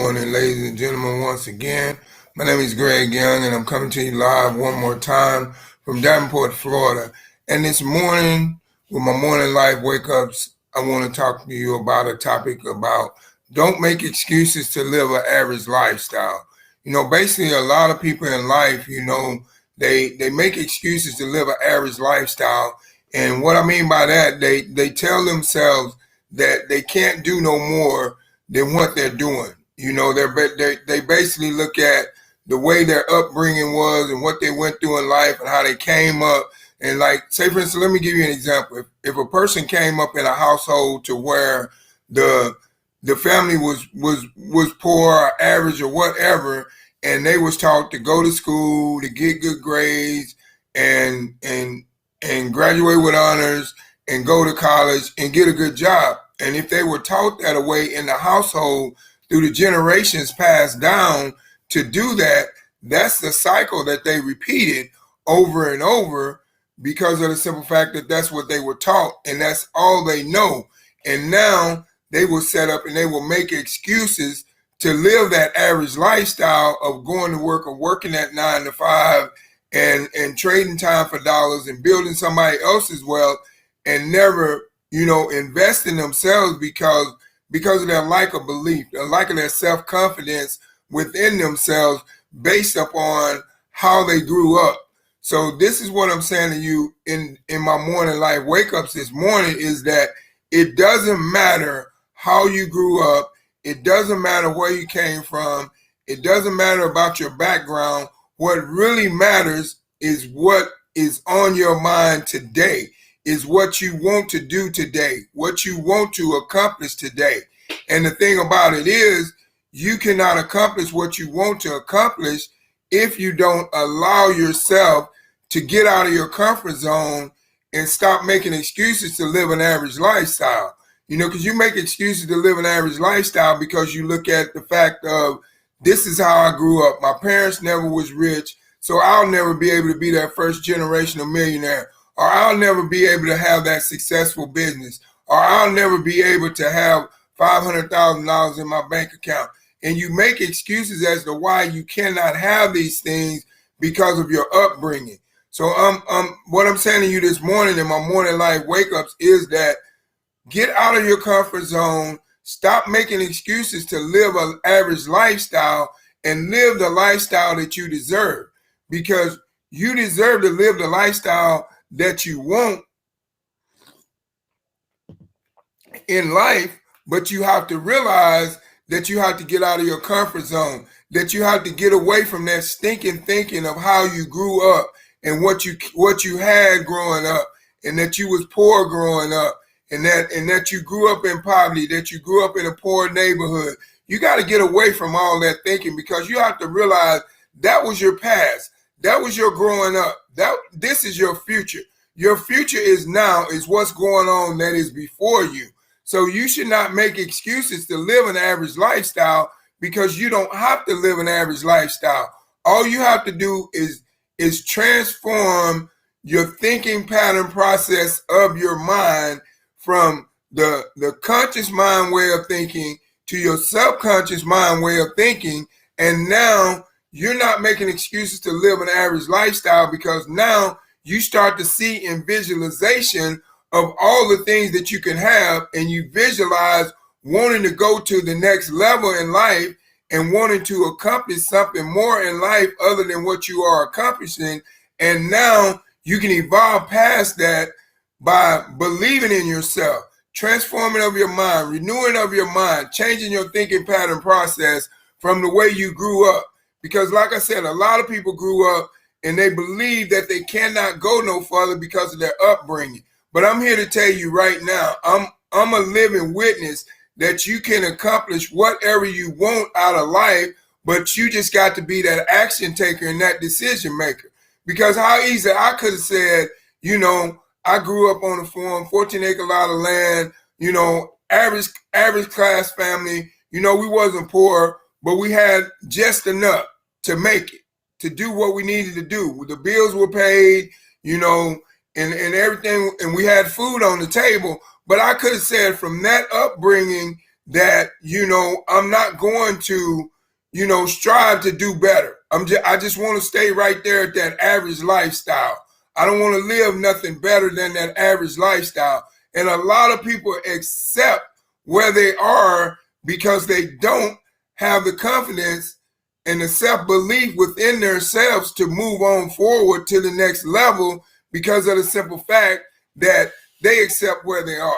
morning, ladies and gentlemen, once again. My name is Greg Young, and I'm coming to you live one more time from Davenport, Florida. And this morning, with my morning life wake-ups, I want to talk to you about a topic about don't make excuses to live an average lifestyle. Basically, a lot of people in life, they make excuses to live an average lifestyle. And what I mean by that, they tell themselves that they can't do no more than what they're doing. They basically look at the way their upbringing was and what they went through in life and how they came up. And like, say for instance, let me give you an example. If a person came up in a household to where the family was poor or average or whatever, and they was taught to go to school, to get good grades, and graduate with honors, and go to college and get a good job. And if they were taught that away in the household through the generations passed down to do that, that's the cycle that they repeated over and over because of the simple fact that that's what they were taught and that's all they know. And now they will set up and they will make excuses to live that average lifestyle of going to work or working at 9 to 5 and trading time for dollars and building somebody else's wealth and never invest in themselves because of their lack of belief, their lack of their self-confidence within themselves based upon how they grew up. So this is what I'm saying to you in my morning life wake-ups this morning is that it doesn't matter how you grew up. It doesn't matter where you came from. It doesn't matter about your background. What really matters is what is on your mind today. Is what you want to do today, what you want to accomplish today. And the thing about it is, you cannot accomplish what you want to accomplish if you don't allow yourself to get out of your comfort zone and stop making excuses to live an average lifestyle. Because you make excuses to live an average lifestyle because you look at the fact of, this is how I grew up. My parents never was rich, so I'll never be able to be that first generation of millionaire. Or I'll never be able to have that successful business, or I'll never be able to have $500,000 in my bank account. And you make excuses as to why you cannot have these things because of your upbringing. So what I'm saying to you this morning in my morning life wake-ups is that get out of your comfort zone, stop making excuses to live an average lifestyle, and live the lifestyle that you deserve. Because you deserve to live the lifestyle that you want in life, but you have to realize that you have to get out of your comfort zone, that you have to get away from that stinking thinking of how you grew up and what you had growing up, and that you was poor growing up, and that you grew up in poverty, that you grew up in a poor neighborhood. You got to get away from all that thinking, because you have to realize that was your past. That was your growing up. This is your future. Your future is now, is what's going on that is before you. So you should not make excuses to live an average lifestyle, because you don't have to live an average lifestyle. All you have to do is transform your thinking pattern process of your mind from the conscious mind way of thinking to your subconscious mind way of thinking. And now you're not making excuses to live an average lifestyle, because now you start to see in visualization of all the things that you can have, and you visualize wanting to go to the next level in life and wanting to accomplish something more in life other than what you are accomplishing. And now you can evolve past that by believing in yourself, transforming of your mind, renewing of your mind, changing your thinking pattern process from the way you grew up. Because like I said, a lot of people grew up and they believe that they cannot go no further because of their upbringing. But I'm here to tell you right now, I'm a living witness that you can accomplish whatever you want out of life, but you just got to be that action taker and that decision maker. Because how easy I could have said, I grew up on a farm, 14-acre lot of land, average class family. We wasn't poor, but we had just enough to make it, to do what we needed to do. The bills were paid, and everything, and we had food on the table. But I could have said from that upbringing that, I'm not going to, strive to do better. I just want to stay right there at that average lifestyle. I don't want to live nothing better than that average lifestyle. And a lot of people accept where they are because they don't have the confidence and the self-belief within themselves to move on forward to the next level because of the simple fact that they accept where they are.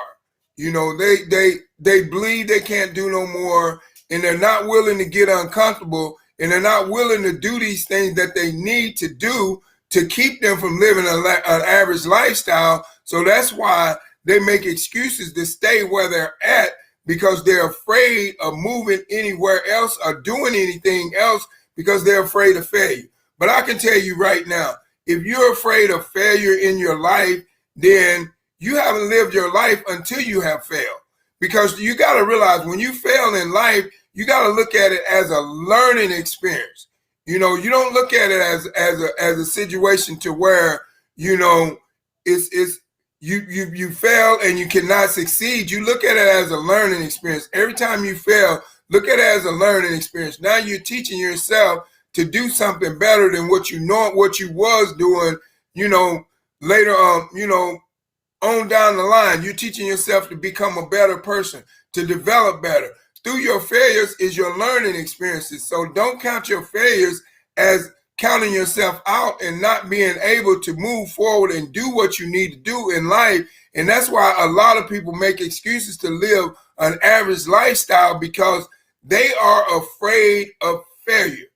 They believe they can't do no more, and they're not willing to get uncomfortable, and they're not willing to do these things that they need to do to keep them from living an average lifestyle. So that's why they make excuses to stay where they're at, because they're afraid of moving anywhere else or doing anything else because they're afraid of failure. But I can tell you right now, if you're afraid of failure in your life, then you haven't lived your life until you have failed. Because you got to realize when you fail in life, you got to look at it as a learning experience. You don't look at it as a situation to where, it's you fail and you cannot succeed. You look at it as a learning experience. Every time you fail, look at it as a learning experience. Now you're teaching yourself to do something better than what you was doing, later on down the line. You're teaching yourself to become a better person, to develop better. Through your failures is your learning experiences. So don't count your failures as counting yourself out and not being able to move forward and do what you need to do in life. And that's why a lot of people make excuses to live an average lifestyle, because they are afraid of failure.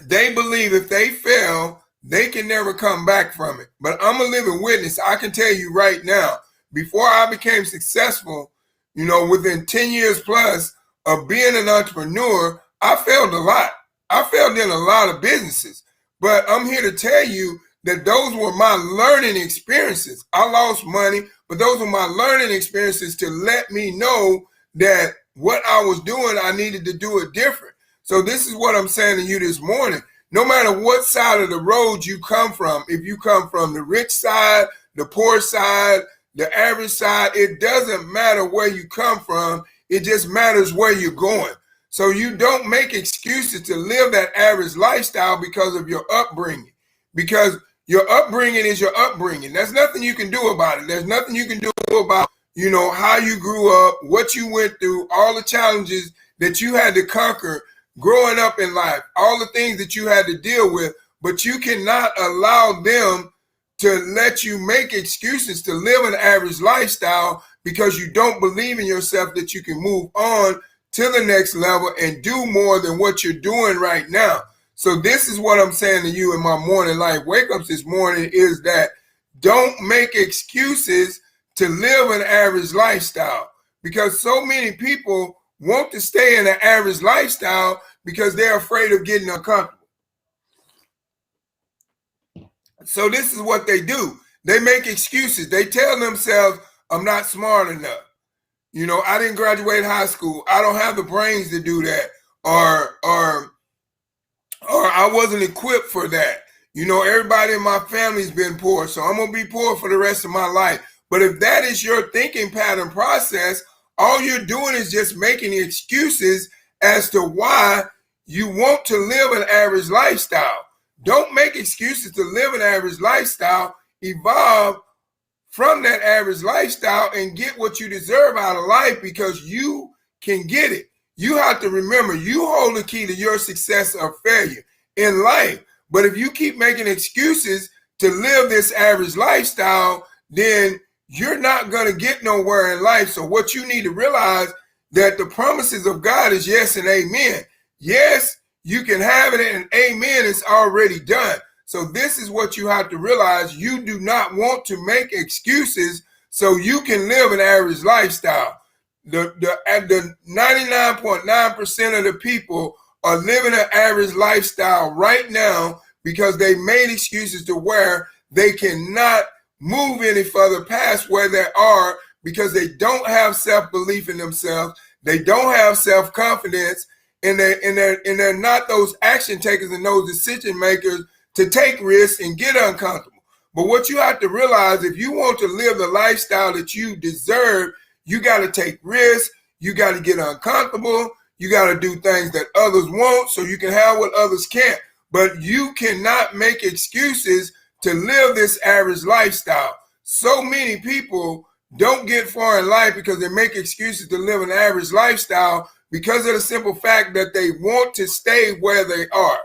They believe if they fail, they can never come back from it. But I'm a living witness. I can tell you right now, before I became successful, within 10 years plus of being an entrepreneur, I failed a lot. I failed in a lot of businesses, but I'm here to tell you that those were my learning experiences. I lost money, but those were my learning experiences to let me know that what I was doing, I needed to do it different. So this is what I'm saying to you this morning. No matter what side of the road you come from, if you come from the rich side, the poor side, the average side, it doesn't matter where you come from. It just matters where you're going. So you don't make excuses to live that average lifestyle because of your upbringing, because your upbringing is your upbringing. There's nothing you can do about it. There's nothing you can do about, how you grew up, what you went through, all the challenges that you had to conquer growing up in life, all the things that you had to deal with, but you cannot allow them to let you make excuses to live an average lifestyle because you don't believe in yourself that you can move on to the next level and do more than what you're doing right now. So this is what I'm saying to you in my morning life wake-ups this morning, is that don't make excuses to live an average lifestyle, because so many people want to stay in an average lifestyle because they're afraid of getting uncomfortable. So this is what they do. They make excuses. They tell themselves, I'm not smart enough. I didn't graduate high school. I don't have the brains to do that. Or I wasn't equipped for that. Everybody in my family's been poor, so I'm going to be poor for the rest of my life. But if that is your thinking pattern process, all you're doing is just making excuses as to why you want to live an average lifestyle. Don't make excuses to live an average lifestyle. Evolve from that average lifestyle and get what you deserve out of life, because you can get it. You have to remember, you hold the key to your success or failure in life. But if you keep making excuses to live this average lifestyle, then you're not going to get nowhere in life. So what you need to realize, that the promises of God is yes and amen. Yes, you can have it, and amen is already done. So this is what you have to realize. You do not want to make excuses so you can live an average lifestyle. The 99.9% of the people are living an average lifestyle right now because they made excuses to where they cannot move any further past where they are, because they don't have self-belief in themselves. They don't have self-confidence, and they're not those action takers and those decision makers to take risks and get uncomfortable. But what you have to realize, if you want to live the lifestyle that you deserve, you got to take risks. You got to get uncomfortable. You got to do things that others won't so you can have what others can't. But you cannot make excuses to live this average lifestyle. So many people don't get far in life because they make excuses to live an average lifestyle because of the simple fact that they want to stay where they are.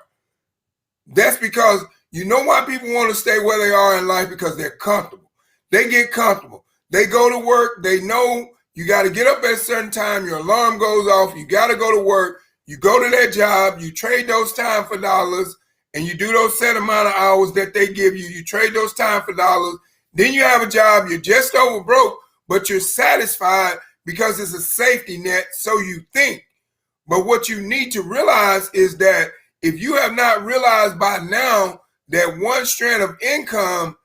That's because you know why people want to stay where they are in life? Because they're comfortable. They get comfortable. They go to work. They know you got to get up at a certain time. Your alarm goes off. You got to go to work. You go to that job. You trade those time for dollars, and you do those set amount of hours that they give you. You trade those time for dollars. Then you have a job. You're just over broke, but you're satisfied because it's a safety net, so you think. But what you need to realize is that if you have not realized by now that one strand of income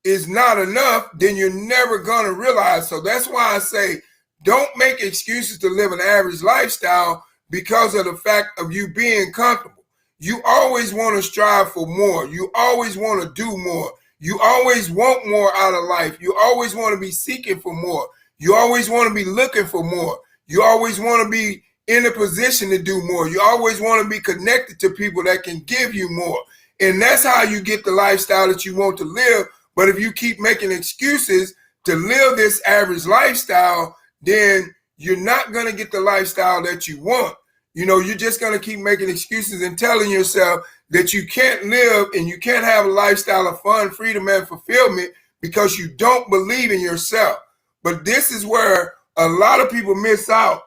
is not enough, then you're never going to realize. So that's why I say don't make excuses to live an average lifestyle because of the fact of you being comfortable. You always want to strive for more. You always want to do more. You always want more out of life. You always want to be seeking for more. You always want to be looking for more. You always want to be in a position to do more. You always want to be connected to people that can give you more. And that's how you get the lifestyle that you want to live. But if you keep making excuses to live this average lifestyle, then you're not going to get the lifestyle that you want. You know, you're just going to keep making excuses and telling yourself that you can't live and you can't have a lifestyle of fun, freedom, and fulfillment because you don't believe in yourself. But this is where a lot of people miss out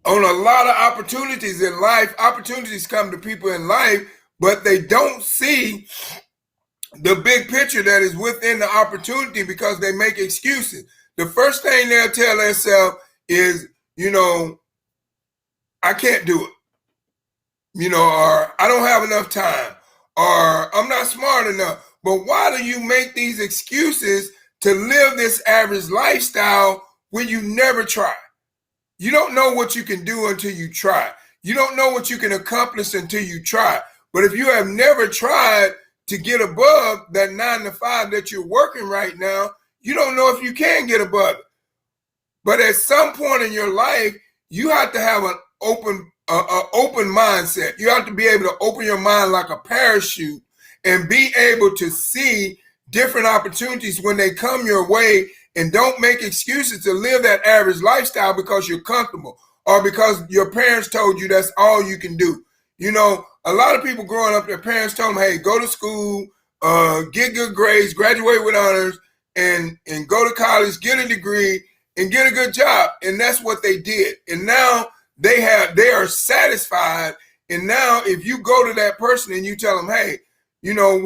on a lot of opportunities in life. Opportunities come to people in life, but they don't see the big picture that is within the opportunity because they make excuses. The first thing they'll tell themselves is, you know, I can't do it, you know, or I don't have enough time, or I'm not smart enough. But why do you make these excuses to live this average lifestyle when you never try? You don't know what you can do until you try. You don't know what you can accomplish until you try. But if you have never tried to get above that 9 to 5 that you're working right now, you don't know if you can get above it. But at some point in your life, you have to have an open mindset. You have to be able to open your mind like a parachute and be able to see different opportunities when they come your way. And don't make excuses to live that average lifestyle because you're comfortable or because your parents told you that's all you can do. You know, a lot of people growing up, their parents told them, hey, go to school, get good grades, graduate with honors, and go to college, get a degree, and get a good job. And that's what they did. And now they are satisfied. And now if you go to that person and you tell them, hey, you know,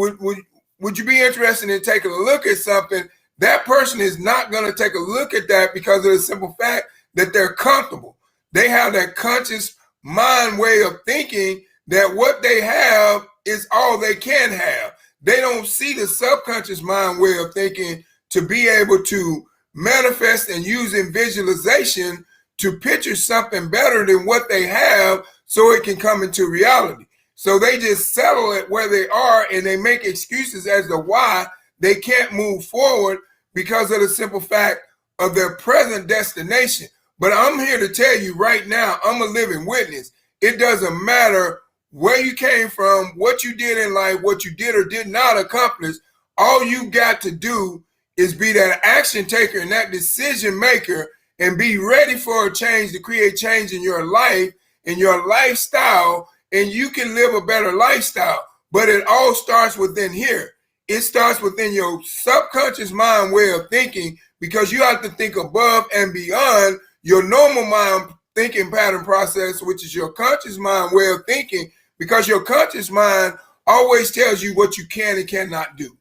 would you be interested in taking a look at something? That person is not going to take a look at that because of the simple fact that they're comfortable. They have that conscious mind way of thinking that what they have is all they can have. They don't see the subconscious mind way of thinking to be able to manifest and using visualization to picture something better than what they have so it can come into reality. So they just settle it where they are and they make excuses as to why they can't move forward because of the simple fact of their present destination. But I'm here to tell you right now, I'm a living witness. It doesn't matter where you came from, what you did in life, what you did or did not accomplish. All you got to do is be that action taker and that decision maker and be ready for a change to create change in your life, in your lifestyle, and you can live a better lifestyle. But it all starts within here. It starts within your subconscious mind way of thinking because you have to think above and beyond your normal mind thinking pattern process, which is your conscious mind way of thinking, because your conscious mind always tells you what you can and cannot do.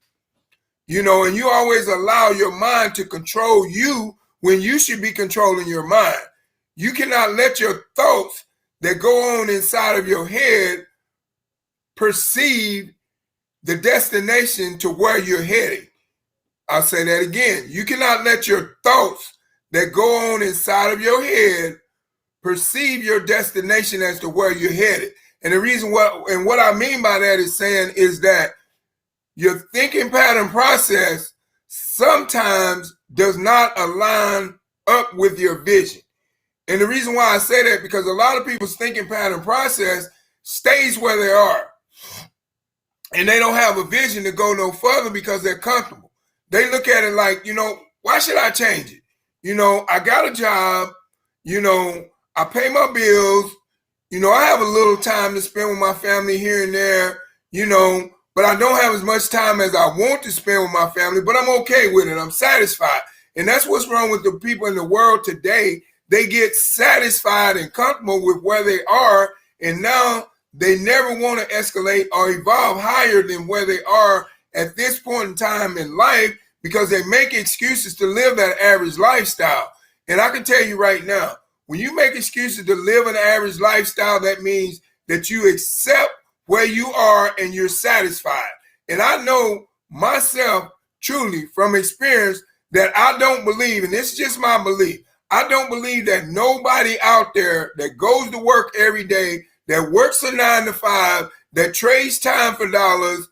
You know, and you always allow your mind to control you when you should be controlling your mind. You cannot let your thoughts that go on inside of your head perceive the destination to where you're heading. I'll say that again. You cannot let your thoughts that go on inside of your head perceive your destination as to where you're headed. And the reason what I mean by that is saying is that your thinking pattern process sometimes does not align up with your vision. And the reason why I say that, because a lot of people's thinking pattern process stays where they are. And they don't have a vision to go no further because they're comfortable. They look at it like, why should I change it? I got a job, I pay my bills, I have a little time to spend with my family here and there, but I don't have as much time as I want to spend with my family, but I'm okay with it. I'm satisfied. And that's what's wrong with the people in the world today. They get satisfied and comfortable with where they are, and now they never want to escalate or evolve higher than where they are at this point in time in life, because they make excuses to live that average lifestyle. And I can tell you right now, when you make excuses to live an average lifestyle, that means that you accept where you are and you're satisfied. And I know myself truly from experience that I don't believe, and this is just my belief, I don't believe that nobody out there that goes to work every day, that works a 9 to 5, that trades time for dollars,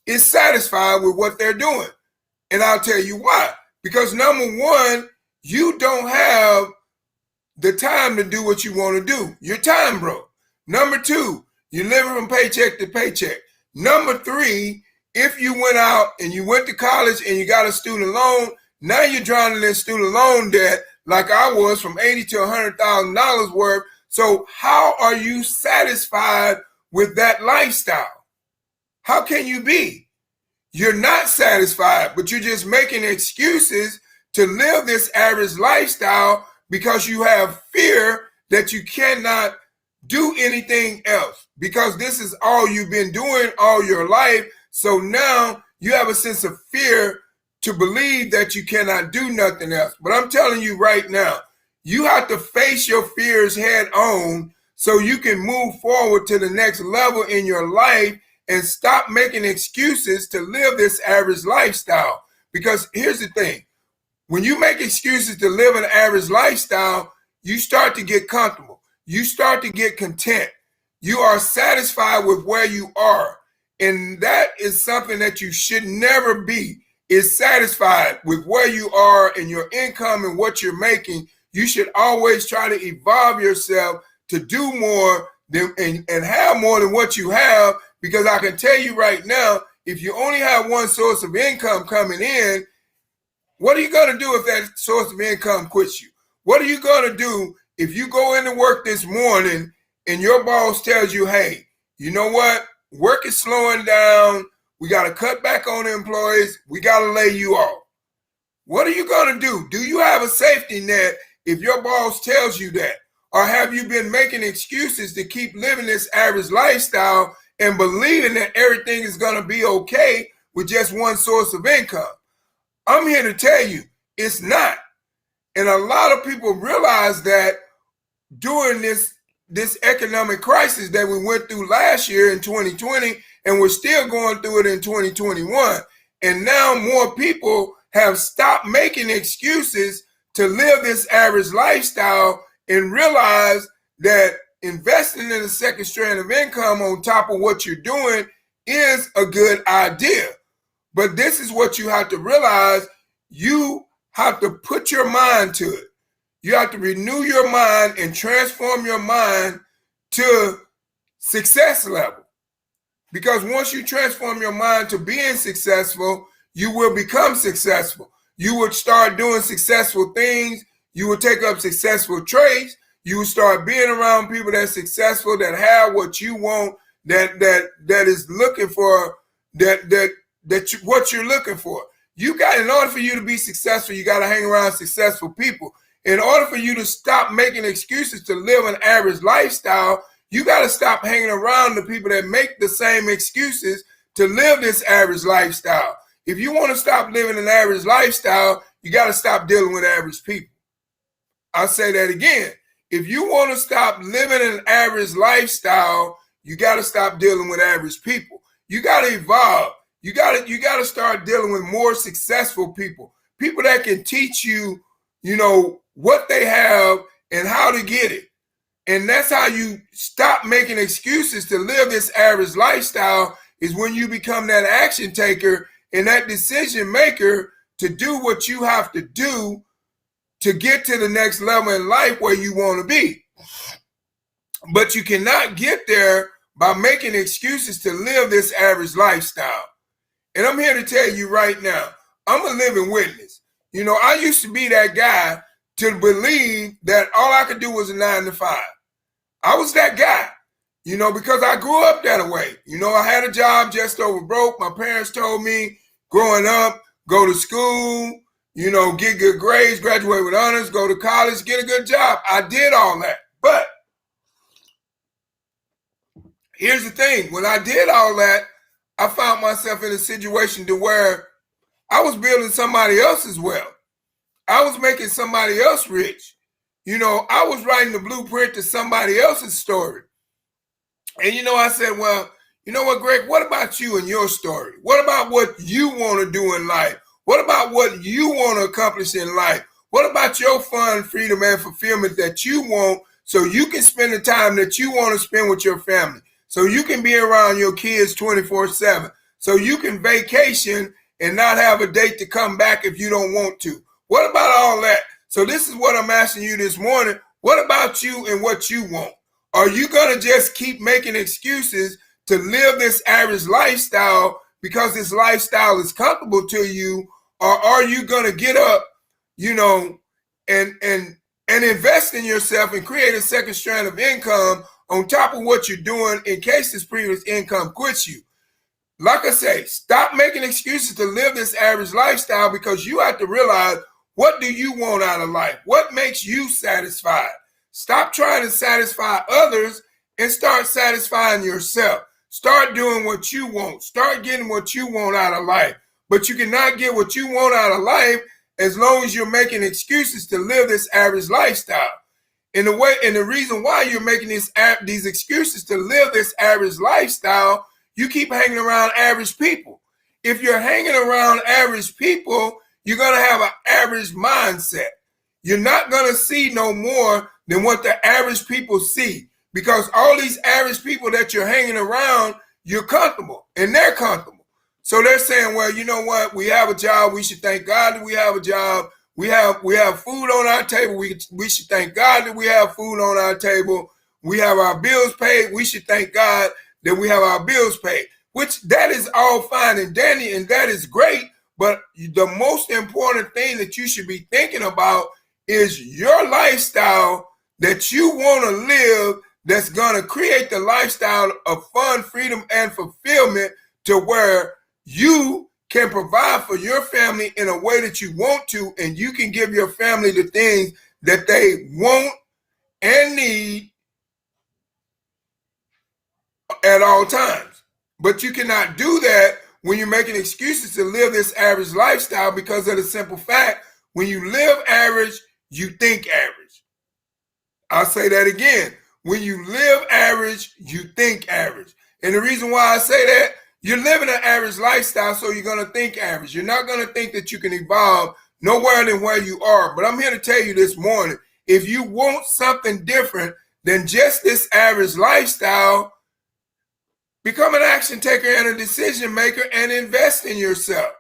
is satisfied with what they're doing. And I'll tell you why. Because number one, you don't have the time to do what you want to do. You're time broke. Number two, you're living from paycheck to paycheck. Number three, if you went out and you went to college and you got a student loan, now you're drowning in student loan debt like I was, from $80,000 to $100,000 worth. So how are you satisfied with that lifestyle? How can you be? You're not satisfied, but you're just making excuses to live this average lifestyle because you have fear that you cannot do anything else, because this is all you've been doing all your life. So now you have a sense of fear to believe that you cannot do nothing else. But I'm telling you right now, you have to face your fears head on so you can move forward to the next level in your life and stop making excuses to live this average lifestyle. Because here's the thing, when you make excuses to live an average lifestyle, you start to get comfortable. You start to get content. You are satisfied with where you are. And that is something that you should never be, is satisfied with where you are and your income and what you're making. You should always try to evolve yourself to do more than, and have more than what you have. Because I can tell you right now, if you only have one source of income coming in, what are you going to do if that source of income quits you? What are you going to do if you go into work this morning and your boss tells you, hey, you know what? Work is slowing down. We got to cut back on employees. We got to lay you off. What are you going to do? Do you have a safety net if your boss tells you that? Or have you been making excuses to keep living this average lifestyle and believing that everything is going to be okay with just one source of income? I'm here to tell you, it's not. And a lot of people realize that during this economic crisis that we went through last year in 2020, and we're still going through it in 2021. And now more people have stopped making excuses to live this average lifestyle and realize that investing in a second strand of income on top of what you're doing is a good idea. But this is what you have to realize. You have to put your mind to it. You have to renew your mind and transform your mind to success level. Because once you transform your mind to being successful, you will become successful. You would start doing successful things. You will take up successful traits. You will start being around people that's successful, that have what you want, that is looking for what you're looking for. You got, in order for you to be successful, you got to hang around successful people. In order for you to stop making excuses to live an average lifestyle, you got to stop hanging around the people that make the same excuses to live this average lifestyle. If you want to stop living an average lifestyle, you got to stop dealing with average people. I'll say that again. If you want to stop living an average lifestyle, you got to stop dealing with average people. You got to evolve. You got to start dealing with more successful people, people that can teach you, what they have and how to get it. And that's how you stop making excuses to live this average lifestyle, is when you become that action taker and that decision maker to do what you have to do to get to the next level in life where you want to be. But you cannot get there by making excuses to live this average lifestyle. And I'm here to tell you right now, I'm a living witness. I used to be that guy to believe that all I could do was a 9 to 5. I was that guy, because I grew up that way. I had a job just over broke. My parents told me growing up, go to school, get good grades, graduate with honors, go to college, get a good job. I did all that. But here's the thing. When I did all that, I found myself in a situation to where I was building somebody else's wealth. I was making somebody else rich. I was writing the blueprint to somebody else's story. And I said, well, you know what, Greg, what about you and your story? What about what you want to do in life? What about what you want to accomplish in life? What about your fun, freedom, and fulfillment that you want so you can spend the time that you want to spend with your family? So you can be around your kids 24/7. So you can vacation and not have a date to come back if you don't want to. What about all that? So this is what I'm asking you this morning. What about you and what you want? Are you going to just keep making excuses to live this average lifestyle because this lifestyle is comfortable to you? Or are you going to get up, and invest in yourself and create a second strand of income on top of what you're doing in case this previous income quits you? Like I say, stop making excuses to live this average lifestyle, because you have to realize, what do you want out of life? What makes you satisfied? Stop trying to satisfy others and start satisfying yourself. Start doing what you want. Start getting what you want out of life. But you cannot get what you want out of life as long as you're making excuses to live this average lifestyle. And the reason why you're making these excuses to live this average lifestyle, you keep hanging around average people. If you're hanging around average people, you're going to have an average mindset. You're not going to see no more than what the average people see, because all these average people that you're hanging around, you're comfortable and they're comfortable. So they're saying, well, you know what? We have a job. We should thank God that we have a job. We have food on our table. We should thank God that we have food on our table. We have our bills paid. We should thank God that we have our bills paid, which that is all fine and dandy, and that is great. But the most important thing that you should be thinking about is your lifestyle that you want to live, that's going to create the lifestyle of fun, freedom, and fulfillment to where you can provide for your family in a way that you want to, and you can give your family the things that they want and need at all times. But you cannot do that when you're making excuses to live this average lifestyle, because of the simple fact, when you live average, you think average. I'll say that again. When you live average, you think average. And the reason why I say that, you're living an average lifestyle, so you're going to think average. You're not going to think that you can evolve nowhere than where you are. But I'm here to tell you this morning, if you want something different than just this average lifestyle, become an action taker and a decision maker and invest in yourself.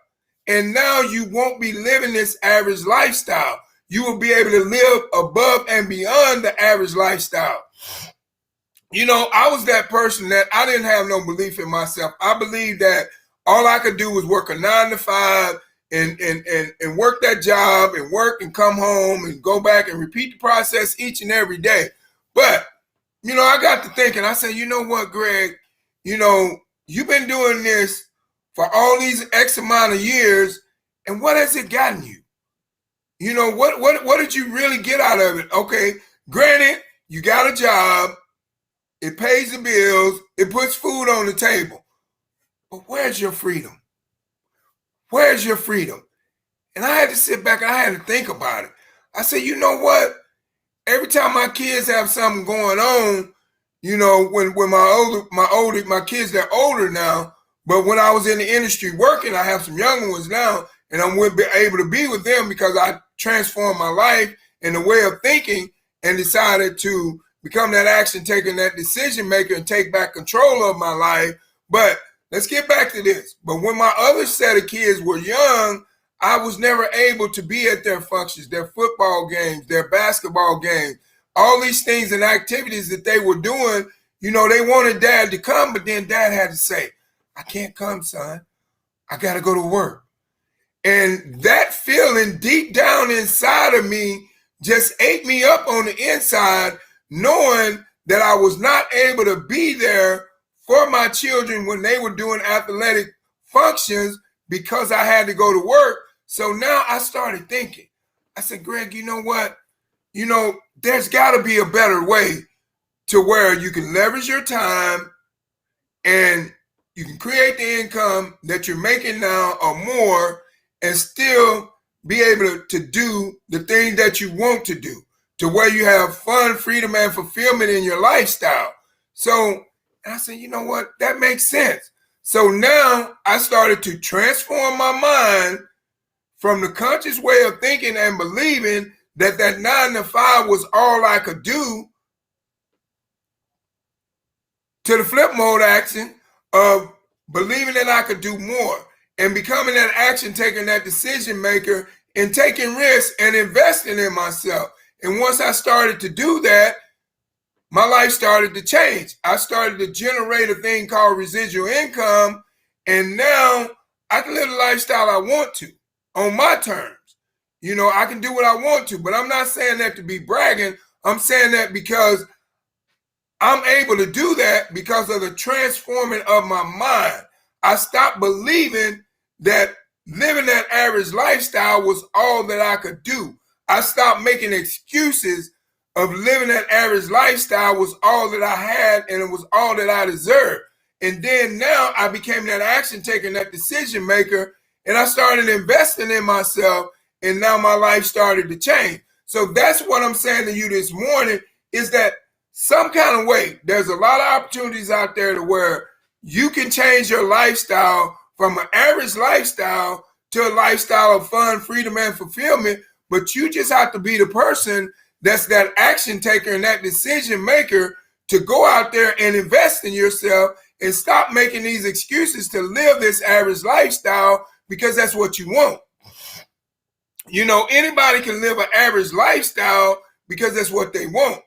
And now you won't be living this average lifestyle. You will be able to live above and beyond the average lifestyle. I was that person that I didn't have no belief in myself. I believed that all I could do was work a 9 to 5 and work that job and work and come home and go back and repeat the process each and every day. But, I got to thinking, I said, you know what, Greg, you've been doing this for all these X amount of years, and what has it gotten you? What did you really get out of it? Okay, granted, you got a job, it pays the bills, it puts food on the table. But where's your freedom? Where's your freedom? And I had to sit back and I had to think about it. I said, you know what? Every time my kids have something going on, when my kids, they're older now, but when I was in the industry working, I have some younger ones now, and I'm able to be with them because I transformed my life and the way of thinking and decided to become that action taker and that decision maker and take back control of my life. But let's get back to this. But when my other set of kids were young, I was never able to be at their functions, their football games, their basketball games, all these things and activities that they were doing. You know, they wanted dad to come, but then dad had to say, I can't come, son. I got to go to work. And that feeling deep down inside of me just ate me up on the inside, knowing that I was not able to be there for my children when they were doing athletic functions because I had to go to work. So now I started thinking, I said, Greg, you know what? You know, there's got to be a better way to where you can leverage your time and you can create the income that you're making now or more and still be able to do the things that you want to do, to where you have fun, freedom, and fulfillment in your lifestyle. So I said, you know what? That makes sense. So now I started to transform my mind from the conscious way of thinking and believing that 9 to 5 was all I could do to the flip mode action of believing that I could do more and becoming that action taker, that decision maker, and taking risks and investing in myself. And once I started to do that, my life started to change. I started to generate a thing called residual income, and now I can live the lifestyle I want to on my terms. You know, I can do what I want to, but I'm not saying that to be bragging. I'm saying that because I'm able to do that because of the transforming of my mind. I stopped believing that living that average lifestyle was all that I could do. I stopped making excuses of living that average lifestyle was all that I had and it was all that I deserved. And then now I became that action taker, that decision maker, and I started investing in myself, and now my life started to change. So that's what I'm saying to you this morning is that some kind of way, there's a lot of opportunities out there to where you can change your lifestyle from an average lifestyle to a lifestyle of fun, freedom, and fulfillment. But you just have to be the person that's that action taker and that decision maker to go out there and invest in yourself and stop making these excuses to live this average lifestyle because that's what you want. You know, anybody can live an average lifestyle because that's what they want.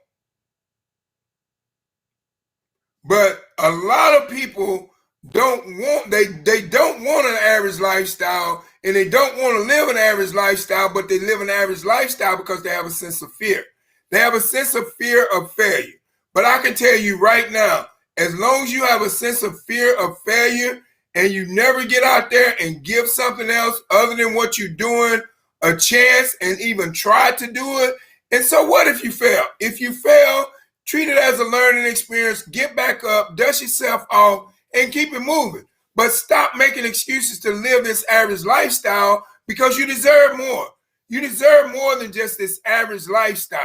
But a lot of people don't want, they don't want an average lifestyle, and they don't want to live an average lifestyle, but they live an average lifestyle because they have a sense of fear. They have a sense of fear of failure. But I can tell you right now, as long as you have a sense of fear of failure and you never get out there and give something else other than what you're doing a chance and even try to do it. And so what if you fail? If you fail, treat it as a learning experience, get back up, dust yourself off, and keep it moving. But stop making excuses to live this average lifestyle because you deserve more. You deserve more than just this average lifestyle.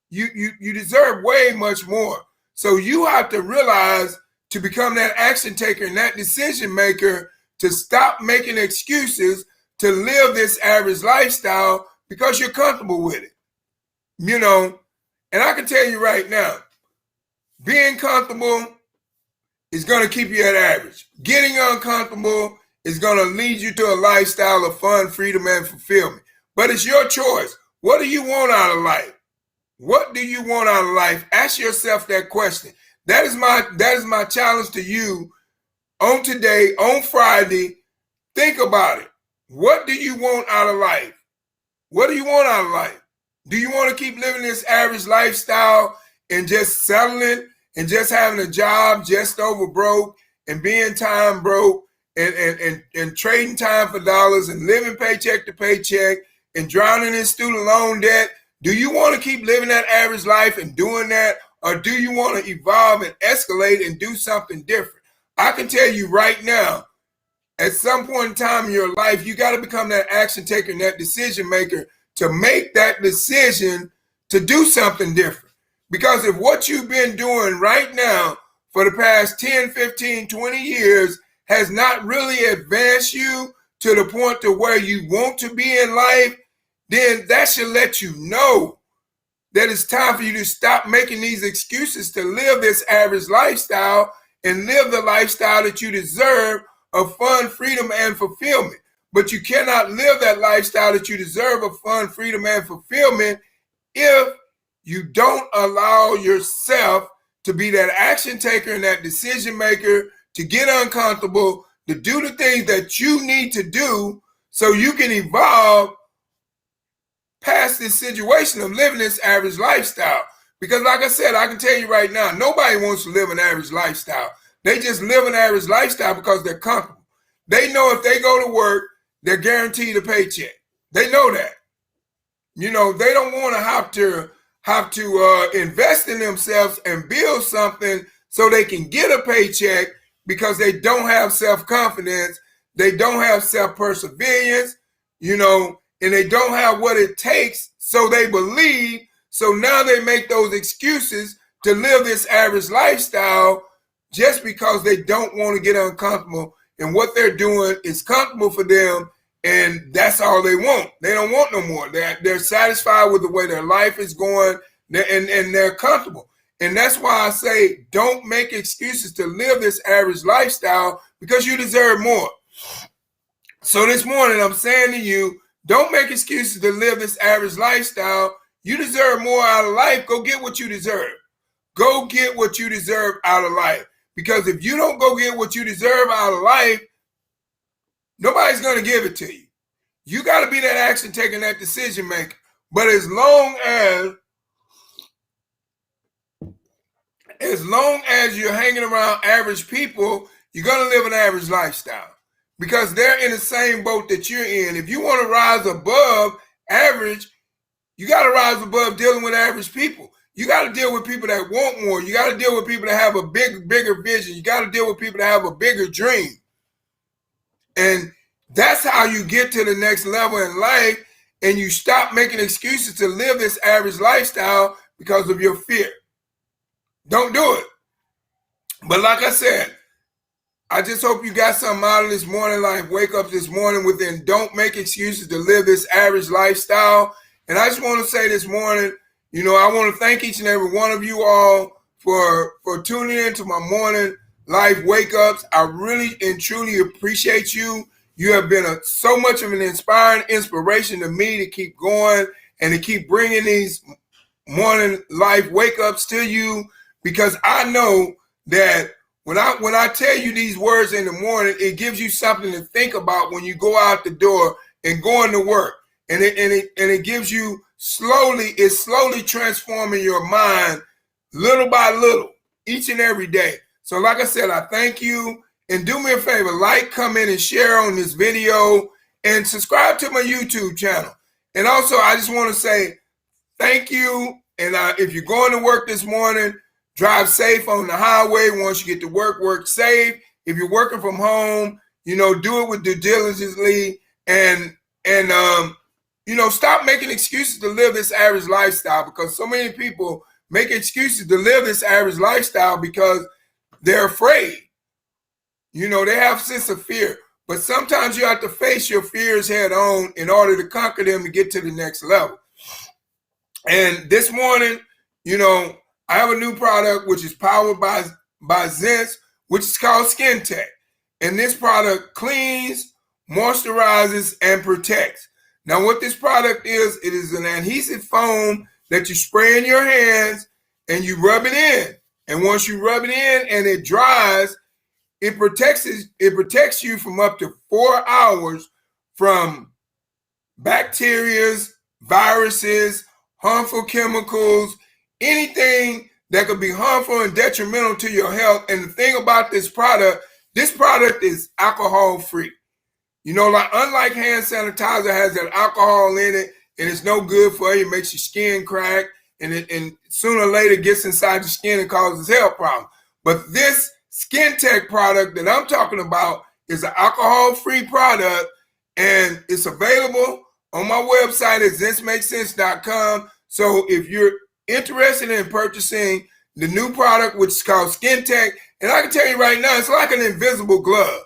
You deserve way much more. So you have to realize to become that action taker and that decision maker to stop making excuses to live this average lifestyle because you're comfortable with it. You know, and I can tell you right now, being comfortable is going to keep you at average. Getting uncomfortable is going to lead you to a lifestyle of fun, freedom, and fulfillment. But it's your choice. What do you want out of life? What do you want out of life? Ask yourself that question. That is my challenge to you on today, on Friday. Think about it. What do you want out of life? What do you want out of life? Do you want to keep living this average lifestyle and just settling and just having a job just over broke and being time broke and trading time for dollars and living paycheck to paycheck and drowning in student loan debt? Do you want to keep living that average life and doing that? Or do you want to evolve and escalate and do something different? I can tell you right now, at some point in time in your life, you got to become that action taker and that decision maker to make that decision to do something different. Because if what you've been doing right now for the past 10, 15, 20 years has not really advanced you to the point to where you want to be in life, then that should let you know that it's time for you to stop making these excuses to live this average lifestyle and live the lifestyle that you deserve of fun, freedom, and fulfillment. but you cannot live that lifestyle that you deserve of fun, freedom, and fulfillment if you don't allow yourself to be that action taker and that decision maker, to get uncomfortable, to do the things that you need to do so you can evolve past this situation of living this average lifestyle. Because like I said, I can tell you right now, nobody wants to live an average lifestyle. They just live an average lifestyle because they're comfortable. They know if they go to work, they're guaranteed a paycheck. They know that. They don't want to have to invest in themselves and build something so they can get a paycheck, because they don't have self-confidence, they don't have self-perseverance, and they don't have what it takes, so they believe. So now they make those excuses to live this average lifestyle just because they don't want to get uncomfortable, and what they're doing is comfortable for them, and that's all they want. They don't want no more. They're satisfied with the way their life is going, and they're comfortable. And that's why I say don't make excuses to live this average lifestyle, because you deserve more. So this morning I'm saying to you, don't make excuses to live this average lifestyle. You deserve more out of life. Go get what you deserve. Go get what you deserve out of life. Because if you don't go get what you deserve out of life, nobody's going to give it to you. You got to be that action taker, that decision maker. But as long as you're hanging around average people, you're going to live an average lifestyle, because they're in the same boat that you're in. If you want to rise above average, you got to rise above dealing with average people. You got to deal with people that want more. You got to deal with people that have a bigger vision. You got to deal with people that have a bigger dream. And that's how you get to the next level in life, and you stop making excuses to live this average lifestyle because of your fear. Don't do it. But like I said, I just hope you got something out of this morning life. Wake up this morning within. Don't make excuses to live this average lifestyle. And I just want to say this morning, I want to thank each and every one of you all for tuning in to my morning life wake ups. I really and truly appreciate you. You have been so much of an inspiring inspiration to me to keep going and to keep bringing these morning life wake ups to you, because I know that when I tell you these words in the morning, it gives you something to think about when you go out the door and going to work. And it gives you it's slowly transforming your mind little by little, each and every day. So like I said, I thank you, and do me a favor, like, comment, and share on this video, and subscribe to my YouTube channel. And also, I just want to say thank you. And if you're going to work this morning, drive safe on the highway. Once you get to work safe. If you're working from home, do it with due diligently, and stop making excuses to live this average lifestyle, because so many people make excuses to live this average lifestyle because they're afraid. They have a sense of fear. But sometimes you have to face your fears head on in order to conquer them to get to the next level. And this morning, I have a new product which is powered by Zens, which is called Skin Tech. And this product cleans, moisturizes, and protects. Now, what this product is, it is an adhesive foam that you spray in your hands and you rub it in. And once you rub it in and it dries, it protects you from up to 4 hours from bacteria, viruses, harmful chemicals, anything that could be harmful and detrimental to your health. And the thing about this product is alcohol free. Unlike hand sanitizer has that alcohol in it, and it's no good for you. It makes your skin crack, and sooner or later gets inside your skin and causes health problems. But this Skin Tech product that I'm talking about is an alcohol-free product, and it's available on my website at zensmakesense.com. So if you're interested in purchasing the new product, which is called Skin Tech, and I can tell you right now, it's like an invisible glove.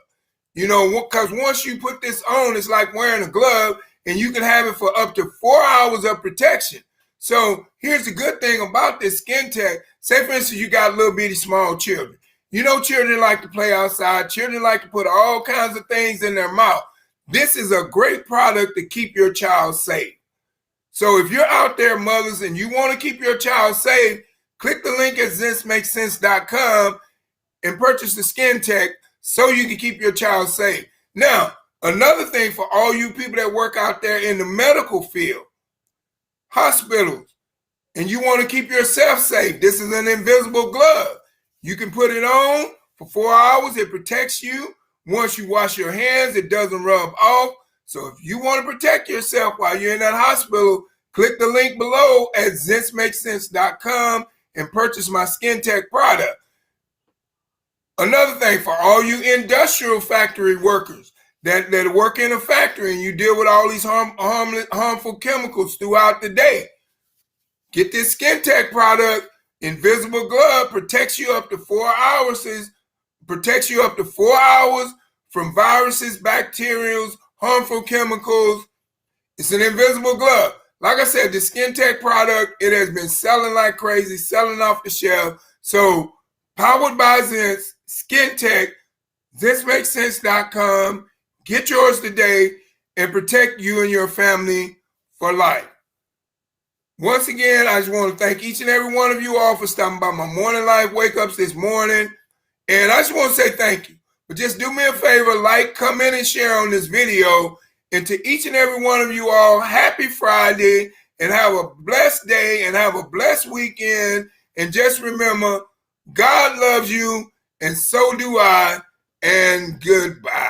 Because once you put this on, it's like wearing a glove, and you can have it for up to 4 hours of protection. So here's the good thing about this Skin Tech. Say, for instance, you got little bitty small children. Children like to play outside. Children like to put all kinds of things in their mouth. This is a great product to keep your child safe. So if you're out there, mothers, and you want to keep your child safe, click the link at selves.com and purchase the Skin Tech so you can keep your child safe. Now, another thing for all you people that work out there in the medical field, hospitals, and you want to keep yourself safe, this is an invisible glove. You can put it on for 4 hours. It protects you. Once you wash your hands, it doesn't rub off. So if you want to protect yourself while you're in that hospital, click the link below at zensmakesense.com and purchase my Skin Tech product. Another thing for all you industrial factory workers that work in a factory and you deal with all these harmful chemicals throughout the day, get this Skin Tech product. Invisible glove protects you up to 4 hours. Protects you up to 4 hours from viruses, bacteria, harmful chemicals. It's an invisible glove. Like I said, the Skin Tech product, it has been selling like crazy, selling off the shelf. So, powered by Zens, Skin Tech, zensmakesense.com. Get yours today and protect you and your family for life. Once again, I just want to thank each and every one of you all for stopping by my morning live wake-ups this morning. And I just want to say thank you. But just do me a favor, like, comment, and share on this video. And to each and every one of you all, happy Friday, and have a blessed day, and have a blessed weekend. And just remember, God loves you, and so do I, and goodbye.